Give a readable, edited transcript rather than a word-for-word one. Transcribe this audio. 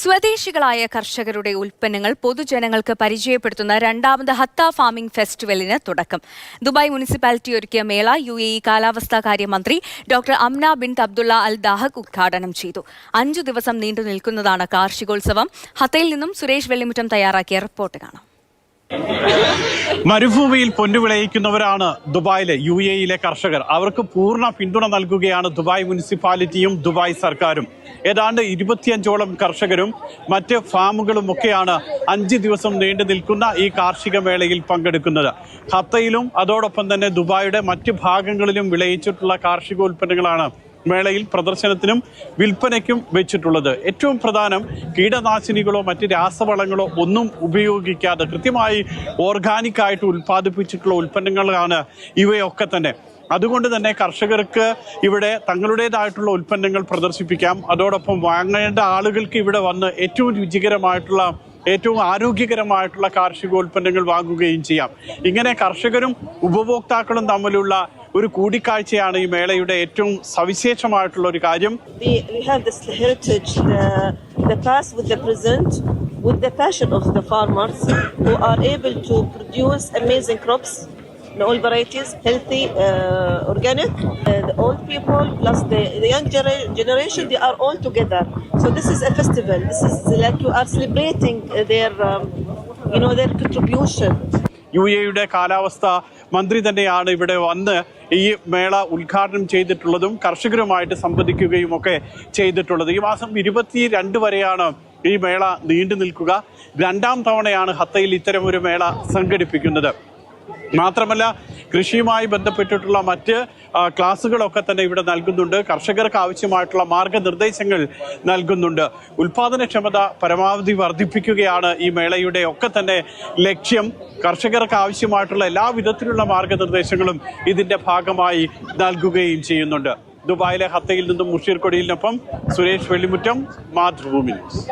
സ്വദേശികളായ കർഷകരുടെ ഉൽപ്പന്നങ്ങൾ പൊതുജനങ്ങൾക്ക് പരിചയപ്പെടുത്തുന്ന രണ്ടാമത് ഹത്ത ഫാമിംഗ് ഫെസ്റ്റിവലിന് തുടക്കം. ദുബായ് മുനിസിപ്പാലിറ്റി ഒരുക്കിയ മേള UAE കാലാവസ്ഥാ കാര്യമന്ത്രി ഡോക്ടർ അംന ബിൻത് അബ്ദുള്ള അൽ ദാഹക് ഉദ്ഘാടനം ചെയ്തു. 5 ദിവസം നീണ്ടു നിൽക്കുന്നതാണ് കാർഷികോത്സവം. ഹത്തയിൽ നിന്നും സുരേഷ് വെള്ളിമുറ്റം തയ്യാറാക്കിയ റിപ്പോർട്ട് കാണാം. മരുഭൂമിയിൽ പൊന്നുവിളയിക്കുന്നവരാണ് ദുബായിലെ UAEയിലെ കർഷകർ. അവർക്ക് പൂർണ്ണ പിന്തുണ നൽകുകയാണ് ദുബായ് മുനിസിപ്പാലിറ്റിയും ദുബായ് സർക്കാരും. ഏതാണ്ട് 25ഓളം കർഷകരും മറ്റ് ഫാമുകളും ഒക്കെയാണ് 5 ദിവസം നീണ്ടു നിൽക്കുന്ന ഈ കാർഷിക മേളയിൽ പങ്കെടുക്കുന്നത്. ഹത്തയിലും അതോടൊപ്പം തന്നെ ദുബായിയുടെ മറ്റ് ഭാഗങ്ങളിലും വിളയിച്ചിട്ടുള്ള കാർഷികോൽപ്പന്നങ്ങളാണ് മേളയിൽ പ്രദർശനത്തിനും വിൽപ്പനയ്ക്കും വെച്ചിട്ടുള്ളത്. ഏറ്റവും പ്രധാനം കീടനാശിനികളോ മറ്റ് രാസവളങ്ങളോ ഒന്നും ഉപയോഗിക്കാതെ കൃത്യമായി ഓർഗാനിക് ആയിട്ട് ഉൽപ്പാദിപ്പിച്ചിട്ടുള്ള ഉൽപ്പന്നങ്ങളാണ് ഇവയൊക്കെ തന്നെ. അതുകൊണ്ട് തന്നെ കർഷകർക്ക് ഇവിടെ തങ്ങളുടേതായിട്ടുള്ള ഉൽപ്പന്നങ്ങൾ പ്രദർശിപ്പിക്കാം. അതോടൊപ്പം വാങ്ങേണ്ട ആളുകൾക്ക് ഇവിടെ വന്ന് ഏറ്റവും രുചികരമായിട്ടുള്ള ഏറ്റവും ആരോഗ്യകരമായിട്ടുള്ള കാർഷികോൽപ്പന്നങ്ങൾ വാങ്ങുകയും ചെയ്യാം. ഇങ്ങനെ കർഷകരും ഉപഭോക്താക്കളും തമ്മിലുള്ള ഒരു കൂടിക്കാഴ്ചയാണ് ഈ മേളയുടെ ഏറ്റവും സവിശേഷമായിട്ടുള്ള ഒരു കാര്യം. The past with the present, with the passion of the farmers who are able to produce amazing crops, all varieties, healthy, organic. The old people plus the young generation, they are all together. So this is a festival. This is like you are celebrating their, their contribution. UAEയുടെ കാലാവസ്ഥ മന്ത്രി തന്നെയാണ് ഇവിടെ വന്ന് ഈ മേള ഉദ്ഘാടനം ചെയ്തിട്ടുള്ളതും കർഷകരുമായിട്ട് സംവദിക്കുകയും ഒക്കെ ചെയ്തിട്ടുള്ളത്. ഈ മാസം 22 വരെയാണ് ഈ മേള നീണ്ടു നിൽക്കുക. 2ാം തവണയാണ് ഹത്തയിൽ ഇത്തരമൊരു മേള സംഘടിപ്പിക്കുന്നത്. മാത്രമല്ല കൃഷിയുമായി ബന്ധപ്പെട്ടിട്ടുള്ള മറ്റ് ക്ലാസുകളൊക്കെ തന്നെ ഇവിടെ നൽകുന്നുണ്ട്. കർഷകർക്ക് ആവശ്യമായിട്ടുള്ള മാർഗനിർദ്ദേശങ്ങൾ നൽകുന്നുണ്ട്. ഉൽപാദനക്ഷമത പരമാവധി വർദ്ധിപ്പിക്കുകയാണ് ഈ മേളയുടെ ഒക്കെ തന്നെ ലക്ഷ്യം. കർഷകർക്ക് ആവശ്യമായിട്ടുള്ള എല്ലാ വിധത്തിലുള്ള മാർഗനിർദ്ദേശങ്ങളും ഇതിന്റെ ഭാഗമായി നൽകുകയും ചെയ്യുന്നുണ്ട്. ദുബായിലെ ഹത്തയിൽ നിന്നും മുഷീർ കൊടിയിലിനൊപ്പം സുരേഷ് വെള്ളിമുറ്റം, മാതൃഭൂമി ന്യൂസ്.